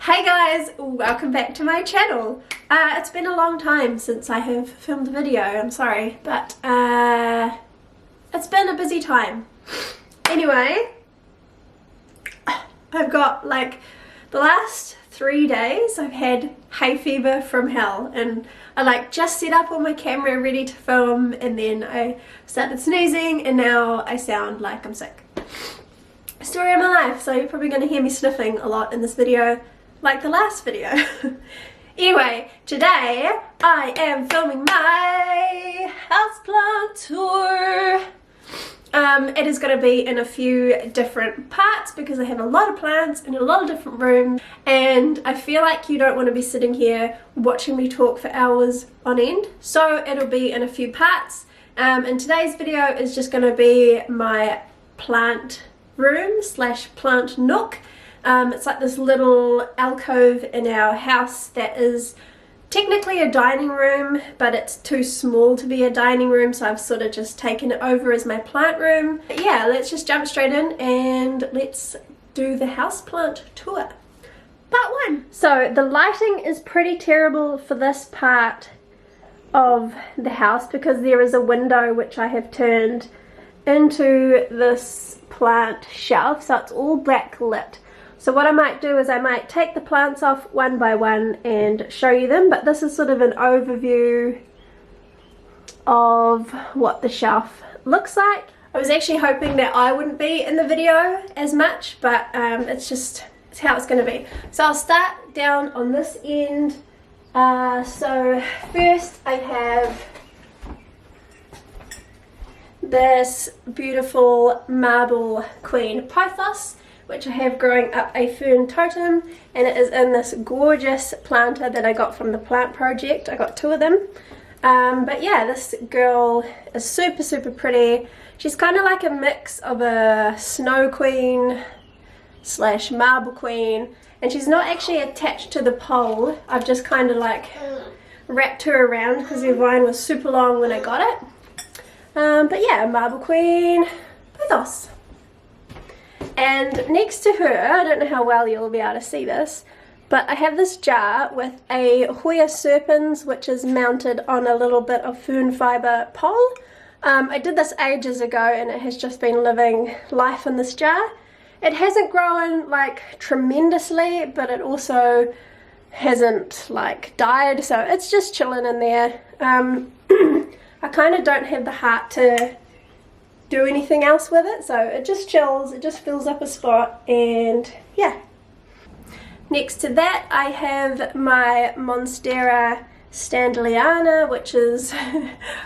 Hey guys, welcome back to my channel. It's been a long time since I have filmed a video, I'm sorry, but it's been a busy time. Anyway, I've got like the last 3 days I've had hay fever from hell, and I like just set up on my camera ready to film and then I started sneezing and now I sound like I'm sick. Story of my life, so you're probably going to hear me sniffing a lot in this video, like the last video. Anyway, today I am filming my houseplant tour. It is going to be in a few different parts because I have a lot of plants in a lot of different rooms, and I feel like you don't want to be sitting here watching me talk for hours on end, so it'll be in a few parts. And today's video is just going to be my plant room slash plant nook. It's like this little alcove in our house that is technically a dining room, but it's too small to be a dining room, so I've sort of just taken it over as my plant room. But yeah, let's just jump straight in and let's do the houseplant tour. Part 1. So the lighting is pretty terrible for this part of the house because there is a window which I have turned into this plant shelf, so it's all backlit. So what I might do is I might take the plants off one by one and show you them, but this is sort of an overview of what the shelf looks like. I was actually hoping that I wouldn't be in the video as much, but it's how it's going to be. So I'll start down on this end. So first I have this beautiful marble queen pothos, which I have growing up a fern totem, and it is in this gorgeous planter that I got from the plant project. I got 2 of them. But yeah, this girl is super pretty. She's kind of like a mix of a snow queen slash marble queen, and she's not actually attached to the pole. I've just kind of like wrapped her around because her vine was super long when I got it. But yeah, marble queen pothos. And next to her, I don't know how well you'll be able to see this, but I have this jar with a Hoya serpens which is mounted on a little bit of fern fibre pole. I did this ages ago and it has just been living life in this jar. It hasn't grown like tremendously, but it also hasn't like died, so it's just chilling in there. I kind of don't have the heart to do anything else with it, so it just chills, it just fills up a spot, and yeah. Next to that I have my Monstera standeliana, which is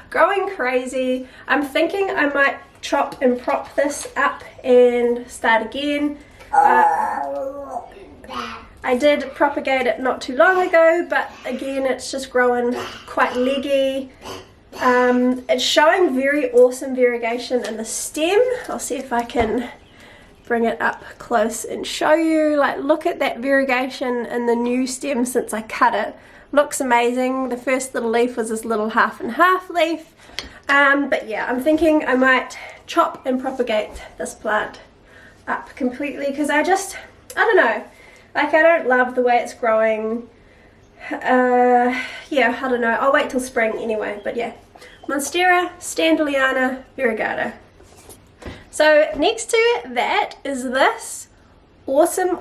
growing crazy. I'm thinking I might chop and prop this up and start again. I did propagate it not too long ago, but again it's just growing quite leggy. It's showing very awesome variegation in the stem. I'll see if I can bring it up close and show you. Like, look at that variegation in the new stem since I cut it. Looks amazing. The first little leaf was this little half and half leaf. But yeah, I'm thinking I might chop and propagate this plant up completely because I don't know, like I don't love the way it's growing. Yeah, I don't know, I'll wait till spring anyway, but yeah. Monstera standeliana variegata. So next to that is this awesome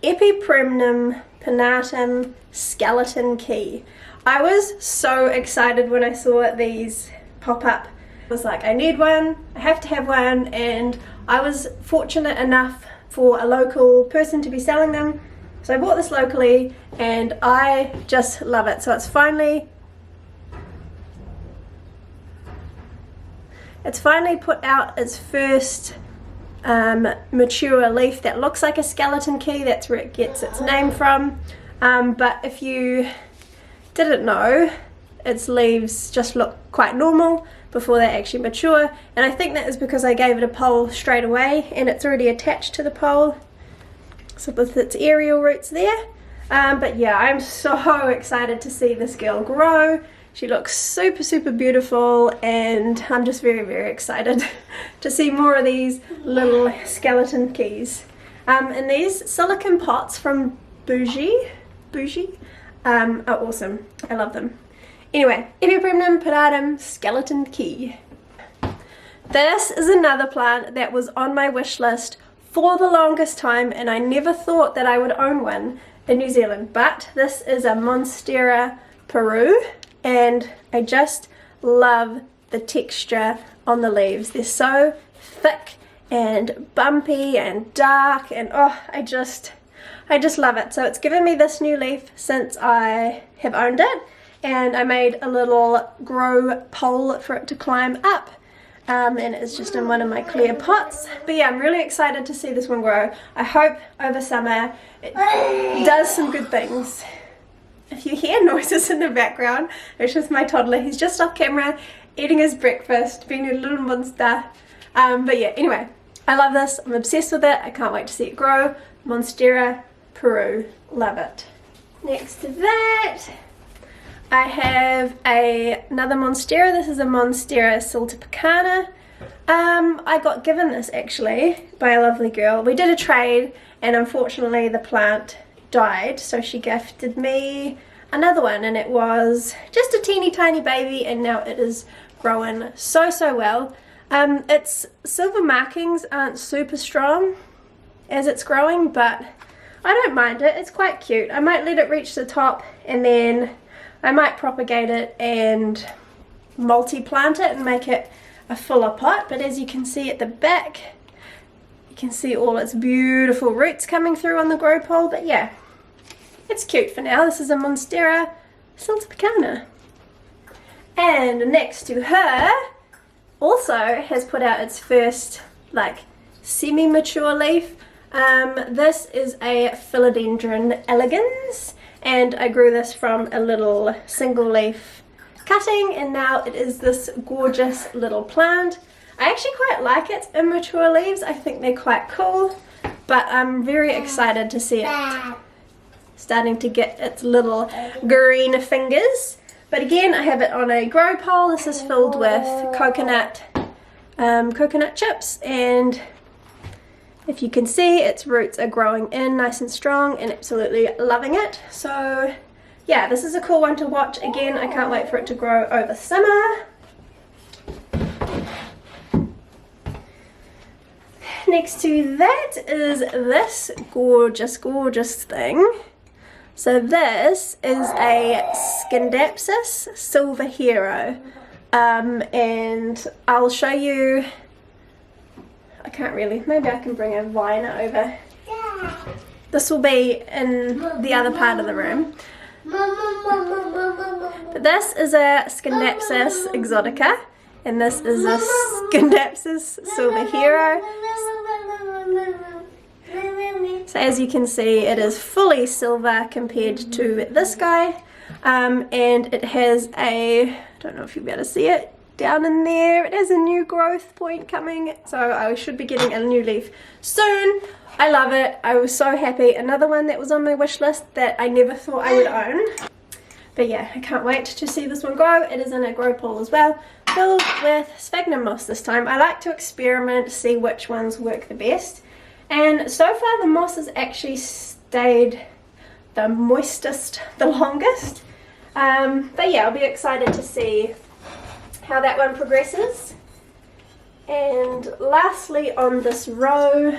Epipremnum pinnatum skeleton key. I was so excited when I saw these pop up. I was like, I need one, I have to have one, and I was fortunate enough for a local person to be selling them. So I bought this locally and I just love it. So it's finally put out its first mature leaf that looks like a skeleton key. That's where it gets its name from. But if you didn't know, its leaves just look quite normal before they actually mature, and I think that is because I gave it a pole straight away and it's already attached to the pole, so with its aerial roots there. But yeah, I'm so excited to see this girl grow. She looks super beautiful, and I'm just very excited to see more of these little skeleton keys. And these silicone pots from bougie are awesome. I love them. Anyway, Epipremnum pinnatum skeleton key. This is another plant that was on my wish list for the longest time, and I never thought that I would own one in New Zealand, but this is a Monstera Peru, and I just love the texture on the leaves. They're so thick and bumpy and dark, and oh, I just love it. So it's given me this new leaf since I have owned it, and I made a little grow pole for it to climb up. And it's just in one of my clear pots. But yeah, I'm really excited to see this one grow. I hope over summer it does some good things. If you hear noises in the background, it's just my toddler. He's just off camera eating his breakfast, being a little monster. But yeah, anyway, I love this. I'm obsessed with it. I can't wait to see it grow. Monstera Peru. Love it. Next to that, I have another Monstera. This is a Monstera siltepecana. I got given this actually by a lovely girl. We did a trade, and unfortunately the plant died, so she gifted me another one, and it was just a teeny tiny baby, and now it is growing so well. Its silver markings aren't super strong as it's growing, but I don't mind it. It's quite cute. I might let it reach the top, and then I might propagate it and multi-plant it and make it a fuller pot. But as you can see at the back, you can see all its beautiful roots coming through on the grow pole. But yeah, it's cute for now. This is a Monstera siltepecana. And next to her also has put out its first like semi-mature leaf. This is a Philodendron elegans, and I grew this from a little single leaf cutting, and now it is this gorgeous little plant. I actually quite like its immature leaves. I think they're quite cool, but I'm very excited to see it starting to get its little green fingers. But again, I have it on a grow pole. This is filled with coconut chips, and if you can see, its roots are growing in nice and strong, and absolutely loving it. So yeah, this is a cool one to watch. Again, I can't wait for it to grow over summer. Next to that is this gorgeous thing. So this is a Scindapsus Silver Hero, and I'll show you. I can't really, maybe I can bring a viner over. This will be in the other part of the room. But this is a Scindapsus exotica, and this is a Scindapsus Silver Hero. So as you can see, it is fully silver compared to this guy, and it has a, I don't know if you'll be able to see it, down in there, it has a new growth point coming, so I should be getting a new leaf soon. I love it. I was so happy. Another one that was on my wish list that I never thought I would own. But yeah, I can't wait to see this one grow. It is in a grow pole as well, filled with sphagnum moss this time. I like to experiment, see which ones work the best, and so far the moss has actually stayed the moistest the longest. But yeah, I'll be excited to see how that one progresses. And lastly on this row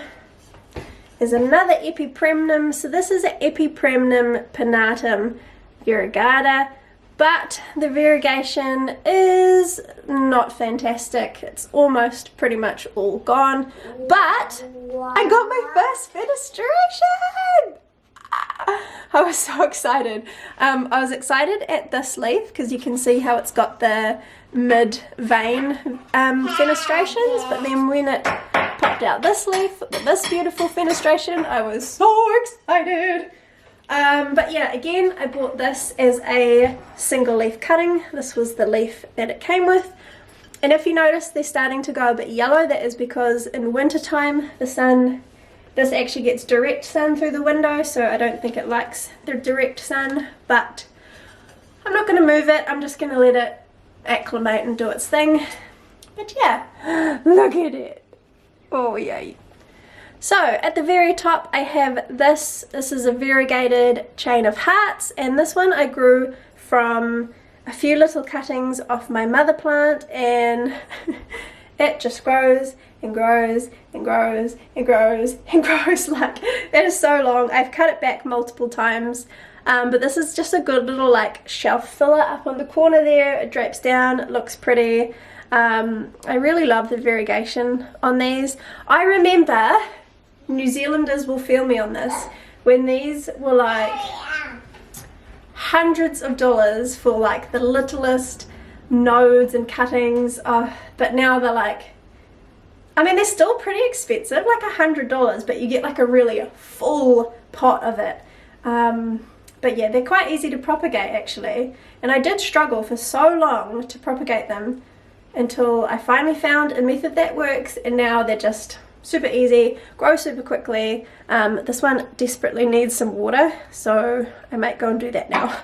is another Epipremnum. So this is an Epipremnum pinnatum variegata, but the variegation is not fantastic. It's almost pretty much all gone, but I got my first fenestration! I was so excited. I was excited at this leaf because you can see how it's got the mid-vein fenestrations, but then when it popped out this leaf with this beautiful fenestration, I was so excited. But yeah, again, I bought this as a single leaf cutting. This was the leaf that it came with. And if you notice, they're starting to go a bit yellow. That is because in winter time, this actually gets direct sun through the window, so I don't think it likes the direct sun, but I'm not going to move it. I'm just going to let it acclimate and do its thing. But yeah, look at it. Oh yay. So at the very top I have this is a variegated chain of hearts, and this one I grew from a few little cuttings off my mother plant, and it just grows and grows and grows and grows and grows. Like, it is so long. I've cut it back multiple times, but this is just a good little like shelf filler up on the corner there. It drapes down, it looks pretty. I really love the variegation on these. I remember, New Zealanders will feel me on this, when these were like hundreds of dollars for like the littlest nodes and cuttings, but now they're like, I mean, they're still pretty expensive, like $100, but you get like a really full pot of it. But yeah, they're quite easy to propagate actually, and I did struggle for so long to propagate them until I finally found a method that works, and now they're just super easy, grow super quickly. This one desperately needs some water, so I might go and do that now.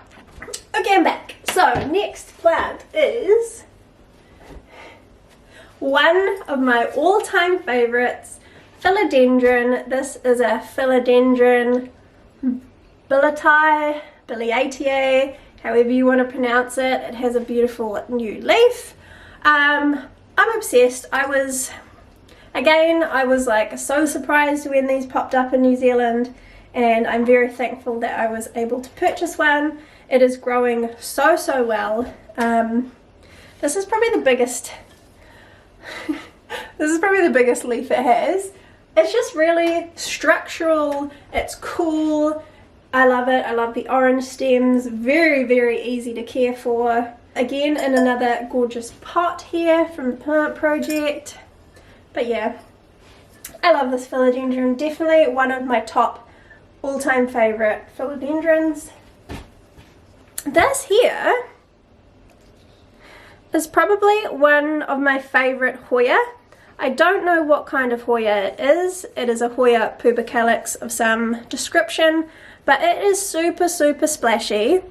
Okay, I'm back. So next plant is one of my all-time favorites, philodendron. This is a philodendron biliatiae, however you want to pronounce it. It has a beautiful new leaf. I'm obsessed. I was like so surprised when these popped up in New Zealand, and I'm very thankful that I was able to purchase one. It is growing so well. This is probably the biggest leaf it has. It's just really structural, it's cool, I love it. I love the orange stems, very easy to care for. Again, in another gorgeous pot here from the Plant Project. But yeah, I love this philodendron. Definitely one of my top all-time favorite philodendrons. This here is probably one of my favorite Hoya. I don't know what kind of Hoya it is. It is a Hoya pubicalyx of some description, but it is super splashy.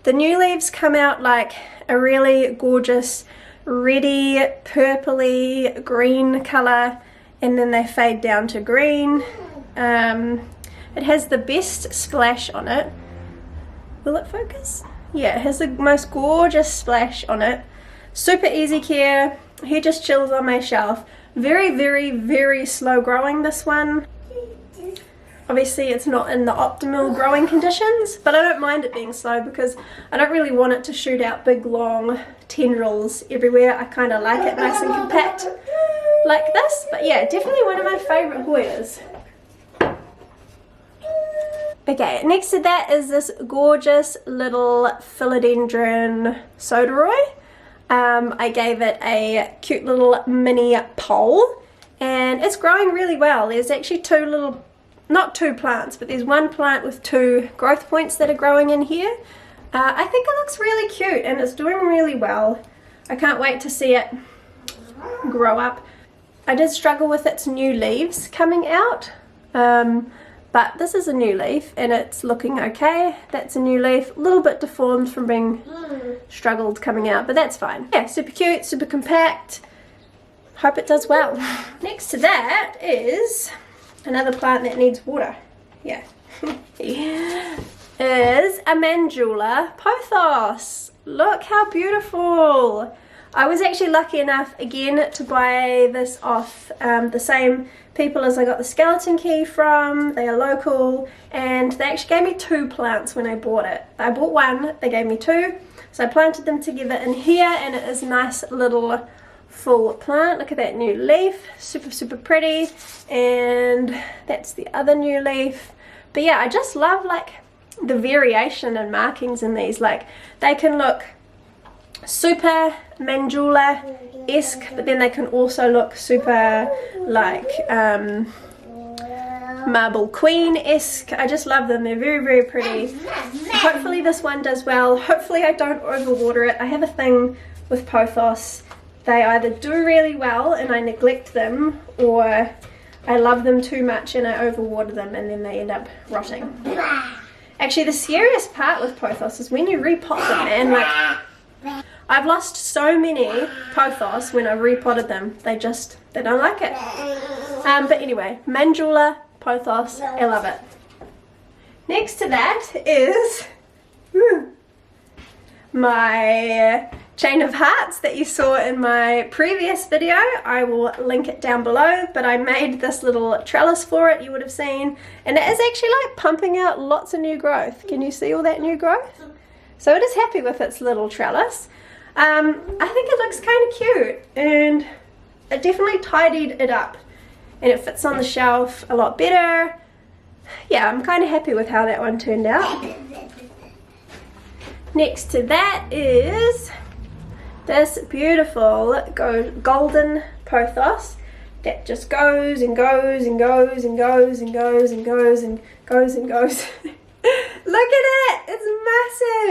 The new leaves come out like a really gorgeous reddy, purpley, green colour, and then they fade down to green. It has the best splash on it. Will it focus? Yeah, it has the most gorgeous splash on it. Super easy care. He just chills on my shelf. Very slow growing, this one. Obviously it's not in the optimal growing conditions, but I don't mind it being slow because I don't really want it to shoot out big long tendrils everywhere. I kind of like it nice and compact like this. But yeah, definitely one of my favourite Hoyas. Okay, next to that is this gorgeous little philodendron soderoy. I gave it a cute little mini pole, and it's growing really well. There's actually not two plants, but there's one plant with 2 growth points that are growing in here. I think it looks really cute and it's doing really well. I can't wait to see it grow up. I did struggle with its new leaves coming out, but this is a new leaf and it's looking okay. That's a new leaf, a little bit deformed from being struggled coming out, but that's fine. Yeah, super cute, super compact. Hope it does well. Next to that is another plant that needs water. Yeah. Is a Mandula pothos. Look how beautiful. I was actually lucky enough again to buy this off the same people as I got the skeleton key from. They are local, and they actually gave me 2 plants when I bought it. I bought 1, they gave me 2, so I planted them together in here, and it is a nice little full plant. Look at that new leaf, super pretty, and that's the other new leaf. But yeah, I just love like the variation and markings in these. Like, they can look super Mandula-esque, but then they can also look super like Marble Queen-esque. I just love them. They're very pretty. Hopefully this one does well. Hopefully I don't overwater it. I have a thing with pothos. They either do really well and I neglect them, or I love them too much and I overwater them and then they end up rotting. Actually, the scariest part with pothos is when you repot them, and like, I've lost so many pothos when I've repotted them. They don't like it. But anyway, Mandula pothos, I love it. Next to that is my chain of hearts that you saw in my previous video. I will link it down below, but I made this little trellis for it, you would have seen, and it is actually like pumping out lots of new growth. Can you see all that new growth? So it is happy with its little trellis. I think it looks kind of cute, and it definitely tidied it up, and it fits on the shelf a lot better. Yeah, I'm kind of happy with how that one turned out. Next to that is this beautiful golden pothos that just goes and goes and goes and goes and goes and goes and goes and goes. Look at it, it's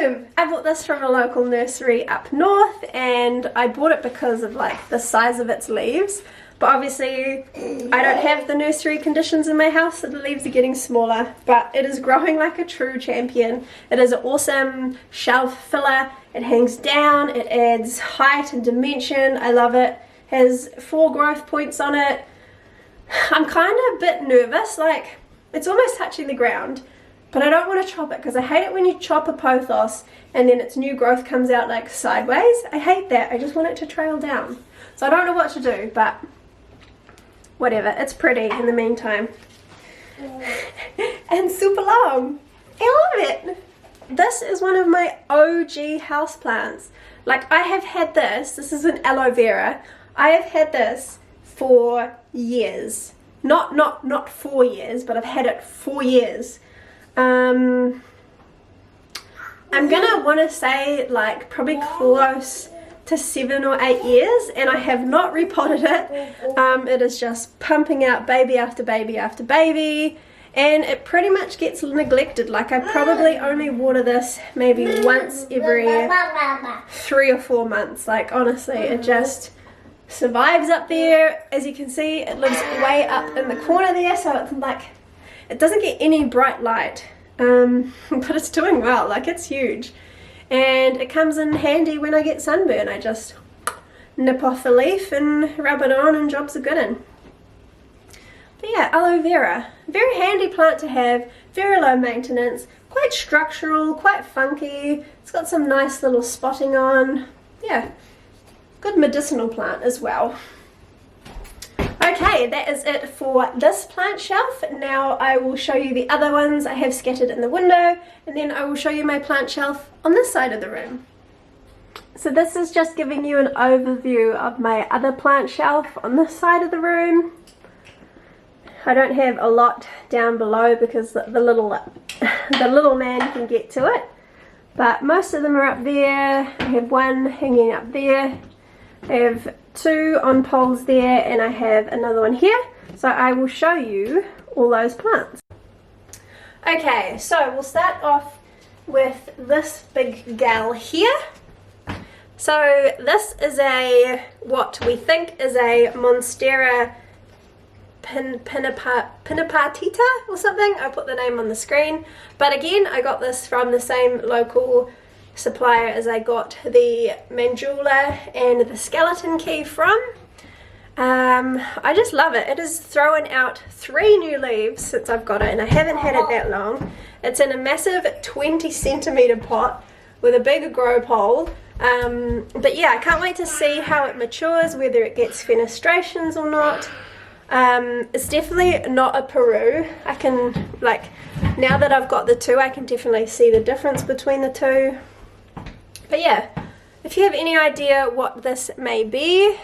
massive. I bought this from a local nursery up north, and I bought it because of like the size of its leaves. But obviously I don't have the nursery conditions in my house, so the leaves are getting smaller, but it is growing like a true champion. It is an awesome shelf filler. It hangs down, it adds height and dimension. I love it. Has 4 growth points on it. I'm kind of a bit nervous, like it's almost touching the ground, but I don't want to chop it because I hate it when you chop a pothos and then its new growth comes out like sideways. I hate that. I just want it to trail down. So I don't know what to do, but whatever, it's pretty in the meantime. And super long. I love it. This is one of my OG houseplants. Like I have had this is an aloe vera. I have had this for years. Not 4 years, but I've had it 4 years. I'm gonna want to say like probably close to 7 or 8 years, and I have not repotted it. It is just pumping out baby after baby after baby, and it pretty much gets neglected. Like I probably only water this maybe once every 3 or 4 months. Like honestly, it just survives up there. As you can see, it lives way up in the corner there, so it's like it doesn't get any bright light, but it's doing well. Like it's huge. And it comes in handy when I get sunburn. I just nip off the leaf and rub it on and jobs are good in. But yeah, aloe vera. Very handy plant to have, very low maintenance, quite structural, quite funky. It's got some nice little spotting on. Yeah, good medicinal plant as well. Okay, that is it for this plant shelf. Now I will show you the other ones I have scattered in the window, and then I will show you my plant shelf on this side of the room. So this is just giving you an overview of my other plant shelf on this side of the room. I don't have a lot down below because the little man can get to it, but most of them are up there. I have one hanging up there. I have 2 on poles there, and I have another one here, so I will show you all those plants. Okay, so we'll start off with this big gal here. So this is what we think is a Monstera pinnatipartita or something. I'll put the name on the screen, but again I got this from the same local supplier as I got the Mandula and the skeleton key from. I just love it. It is throwing out 3 new leaves since I've got it, and I haven't had it that long. It's in a massive 20 centimeter pot with a big grow pole. But yeah, I can't wait to see how it matures, whether it gets fenestrations or not. It's definitely not a Peru. I can, like, now that I've got the 2, I can definitely see the difference between the 2. But yeah, if you have any idea what this may be,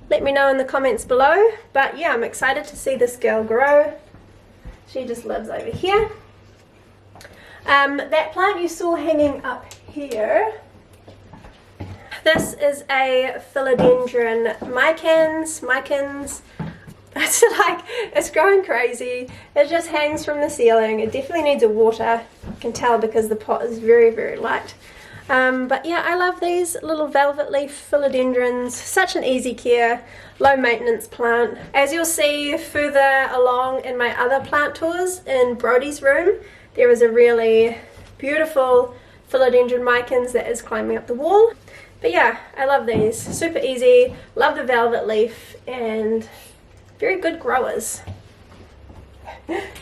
let me know in the comments below. But yeah, I'm excited to see this girl grow. She just lives over here. That plant you saw hanging up here, this is a philodendron micans. It's like, it's growing crazy. It just hangs from the ceiling. It definitely needs a water. You can tell because the pot is very, very light. But yeah, I love these little velvet leaf philodendrons. Such an easy care, low maintenance plant. As you'll see further along in my other plant tours in Brody's room, there is a really beautiful philodendron micans that is climbing up the wall. But yeah, I love these. Super easy. Love the velvet leaf, and very good growers.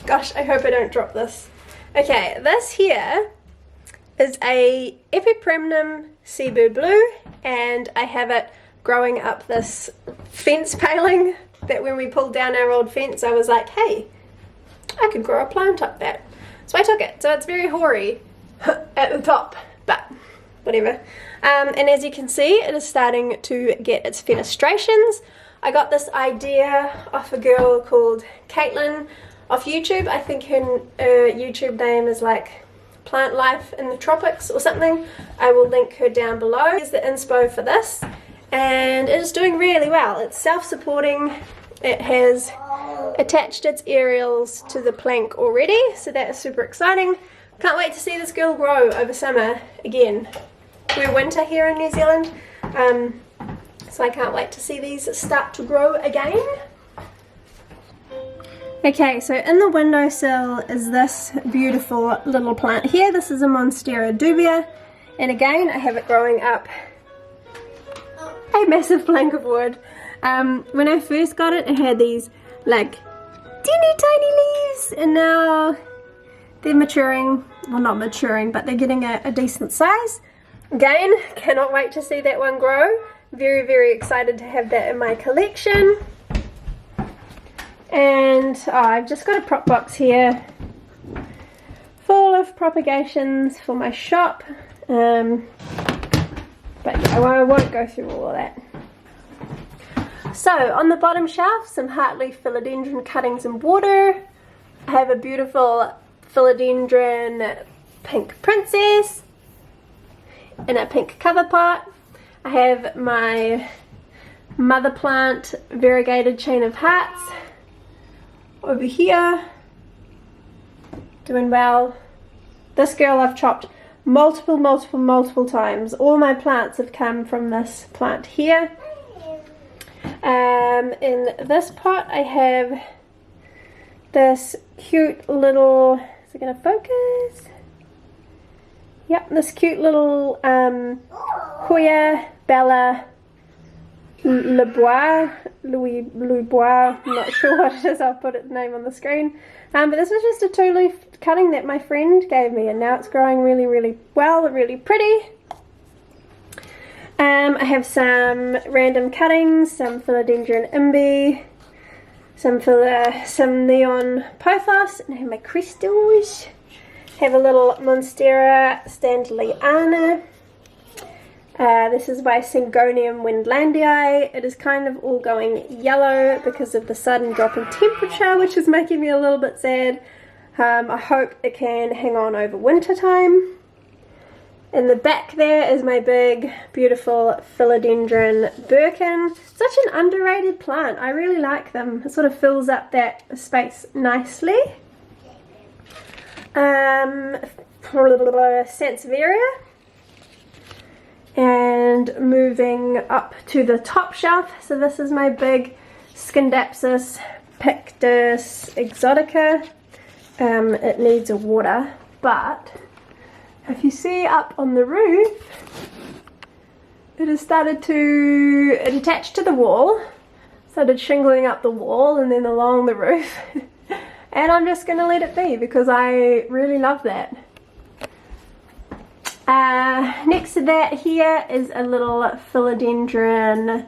Gosh, I hope I don't drop this. Okay, this here is a Epipremnum seabird blue, and I have it growing up this fence paling that when we pulled down our old fence, I was like, hey, I could grow a plant up that. So I took it. So it's very hoary at the top, but whatever. And as you can see, it is starting to get its fenestrations. I got this idea off a girl called Caitlin off YouTube. I think her YouTube name is like Plant Life in the Tropics or something. I will link her down below. Here's the inspo for this, and it is doing really well. It's self-supporting. It has attached its aerials to the plank already, so that is super exciting. Can't wait to see this girl grow over summer again. We're winter here in New Zealand, so I can't wait to see these start to grow again. Okay, so in the windowsill is this beautiful little plant here. This is a Monstera dubia, and again I have it growing up a massive plank of wood. When I first got it, it had these like teeny tiny leaves, and now they're maturing. Well, not maturing, but they're getting a decent size. Again, cannot wait to see that one grow. Very, very excited to have that in my collection. And I've just got a prop box here full of propagations for my shop. But yeah, I won't go through all of that. So on the bottom shelf, some heartleaf philodendron cuttings in water. I have a beautiful philodendron pink princess in a pink cover pot. I have my mother plant variegated chain of hearts over here, doing well. This girl I've chopped multiple times. All my plants have come from this plant here. In this pot I have this cute little, is it gonna focus? Yep, this cute little Hoya Bella Louis Bois, I'm not sure what it is, I'll put its name on the screen. But this was just a 2-leaf cutting that my friend gave me, and now it's growing really well, really pretty. I have some random cuttings, some philodendron imbi, some neon pothos, and I have my crystals. Have a little Monstera standleiana. This is by Syngonium windlandii. It is kind of all going yellow because of the sudden drop in temperature, which is making me a little bit sad. I hope it can hang on over winter time. In the back there is my big, beautiful philodendron birkin. Such an underrated plant. I really like them. It sort of fills up that space nicely. Sansevieria. And moving up to the top shelf, so this is my big Scindapsus pictus exotica. It needs a water, but if you see up on the roof, it has started to, it attached to the wall, started shingling up the wall and then along the roof. And I'm just going to let it be because I really love that. Next to that here is a little philodendron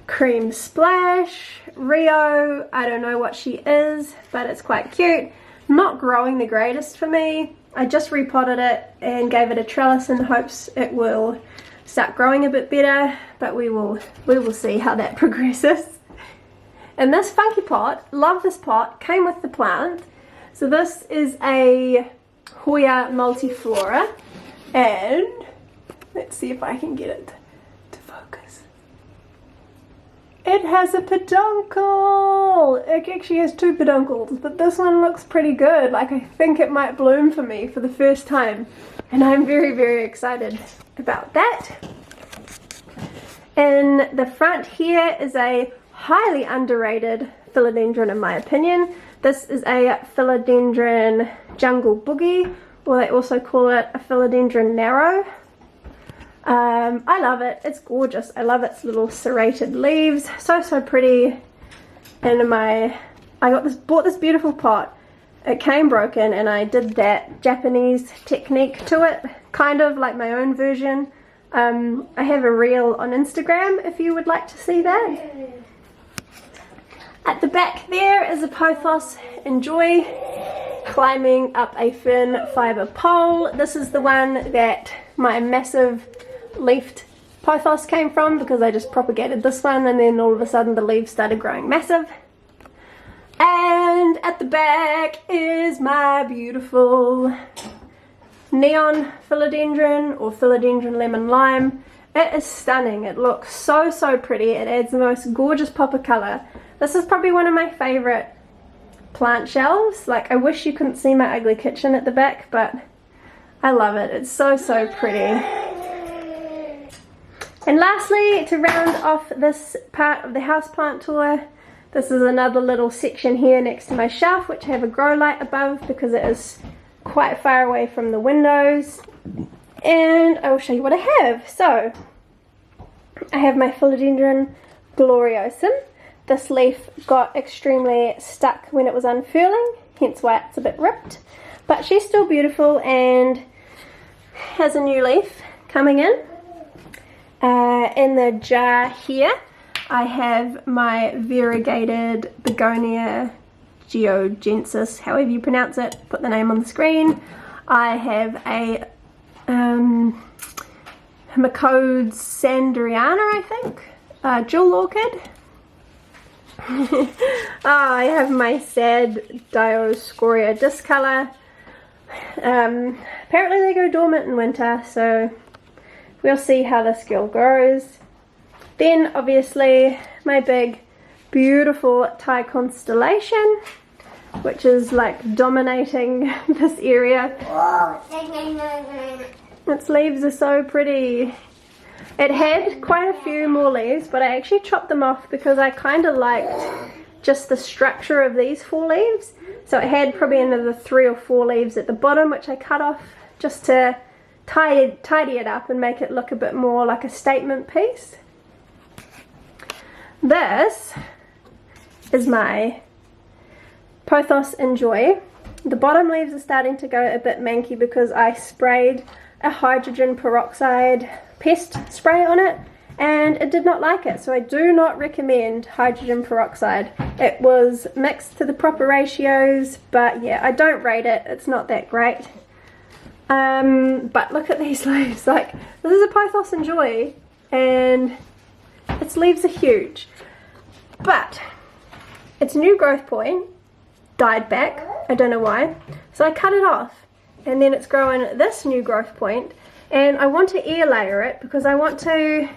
cream splash. Rio, I don't know what she is, but it's quite cute. Not growing the greatest for me. I just repotted it and gave it a trellis in hopes it will start growing a bit better, but we will see how that progresses. And this funky pot, love this pot, came with the plant. So this is a Hoya multiflora, and let's see if I can get it to focus. It has a peduncle! It actually has 2 peduncles, but this one looks pretty good. Like, I think it might bloom for me for the first time, and I'm very excited about that. In the front here is a highly underrated philodendron in my opinion. This is a philodendron jungle boogie, or they also call it a philodendron narrow. I love it. It's gorgeous. I love its little serrated leaves. So pretty. and I bought this beautiful pot. It came broken and I did that Japanese technique to it, kind of like my own version. I have a reel on Instagram if you would like to see that. At the back there is a pothos Enjoy, climbing up a fern fibre pole. This is the one that my massive leafed pothos came from, because I just propagated this one and then all of a sudden the leaves started growing massive. And at the back is my beautiful neon philodendron, or philodendron lemon lime. It is stunning. It looks so pretty. It adds the most gorgeous pop of colour. This is probably one of my favourite plant shelves. Like, I wish you couldn't see my ugly kitchen at the back, but I love it. It's so pretty. And lastly, to round off this part of the houseplant tour, this is another little section here next to my shelf, which I have a grow light above because it is quite far away from the windows. And I will show you what I have. So, I have my philodendron gloriosum. This leaf got extremely stuck when it was unfurling, hence why it's a bit ripped. But she's still beautiful and has a new leaf coming in. In the jar here, I have my variegated Begonia goegoensis, however you pronounce it. Put the name on the screen. I have a Hemicode Sandriana, I think, jewel orchid. I have my sad Dioscorea discolor. Apparently they go dormant in winter, so we'll see how this girl grows. Then obviously my big beautiful Thai constellation, which is like dominating this area. Its leaves are so pretty. It had quite a few more leaves, but I actually chopped them off because I kind of liked just the structure of these 4 leaves. So it had probably another 3 or 4 leaves at the bottom, which I cut off just to tidy it up and make it look a bit more like a statement piece. This is my Pothos Enjoy. The bottom leaves are starting to go a bit manky because I sprayed a hydrogen peroxide pest spray on it and it did not like it, so I do not recommend hydrogen peroxide. It was mixed to the proper ratios, but yeah, I don't rate it. It's not that great. But look at these leaves. Like, this is a Pothos Enjoy and its leaves are huge, but its new growth point died back. I don't know why, so I cut it off and then it's growing this new growth point. And I want to air layer it because I want to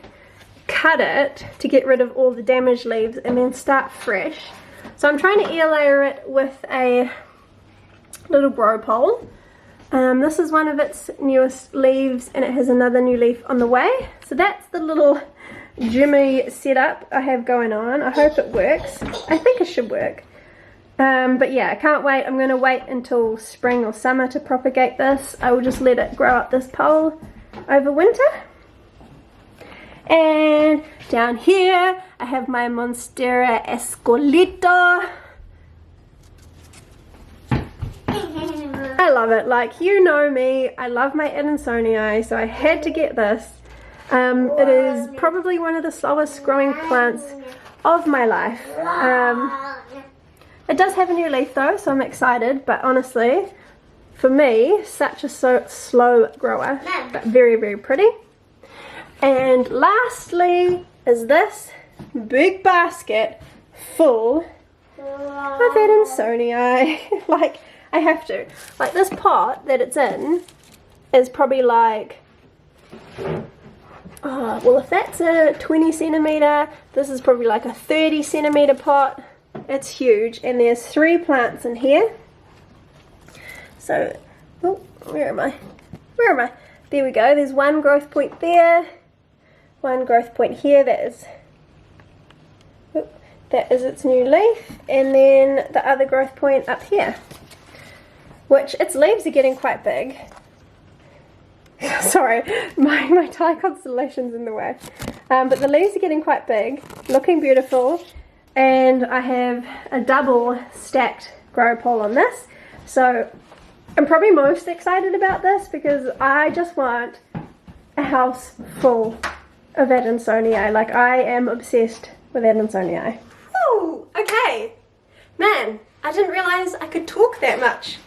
cut it to get rid of all the damaged leaves and then start fresh. So I'm trying to air layer it with a little grow pole. This is one of its newest leaves and it has another new leaf on the way. So that's the little Jimmy setup I have going on. I hope it works. I think it should work. But yeah, I can't wait. I'm going to wait until spring or summer to propagate this. I will just let it grow up this pole over winter. And down here I have my Monstera Escolito. I love it. Like, you know me, I love my Adansonii, so I had to get this. It is probably one of the slowest growing plants of my life. It does have a new leaf though, so I'm excited, but honestly, for me, such a slow grower, but very pretty. And lastly is this big basket full of Adansonii. Like, I have to. Like, this pot that it's in is probably like, oh, well, if that's a 20 centimeter, this is probably like a 30 centimeter pot. It's huge, and there's 3 plants in here. So, oh, where am I? There we go. There's one growth point there, one growth point here. That is its new leaf, and then the other growth point up here, which its leaves are getting quite big. Sorry, my Thai constellation's in the way. But the leaves are getting quite big, looking beautiful. and I have a double stacked grow pole on this. So I'm probably most excited about this because I just want a house full of Adansonii. Like, I am obsessed with Adansonii. Woo! Okay. Man, I didn't realize I could talk that much,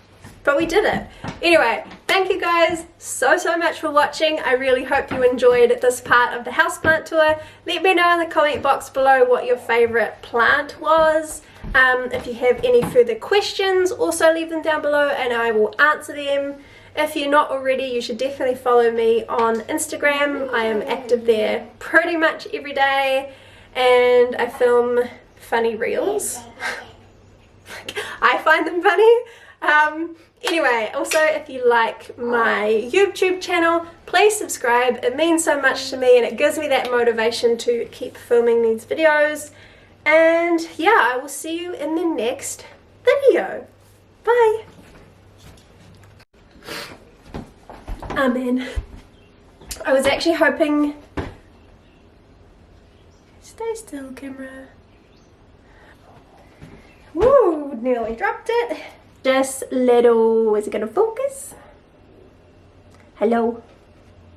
but we did it. Anyway, thank you guys so much for watching. I really hope you enjoyed this part of the houseplant tour. Let me know in the comment box below what your favorite plant was. If you have any further questions, also leave them down below and I will answer them. If you're not already, you should definitely follow me on Instagram. I am active there pretty much every day and I film funny reels. I find them funny. Anyway, also if you like my YouTube channel, please subscribe. It means so much to me and it gives me that motivation to keep filming these videos. And yeah, I will see you in the next video. Bye. Amen. I was actually hoping... Stay still, camera. Woo, nearly dropped it. Just little, is it gonna focus? Hello.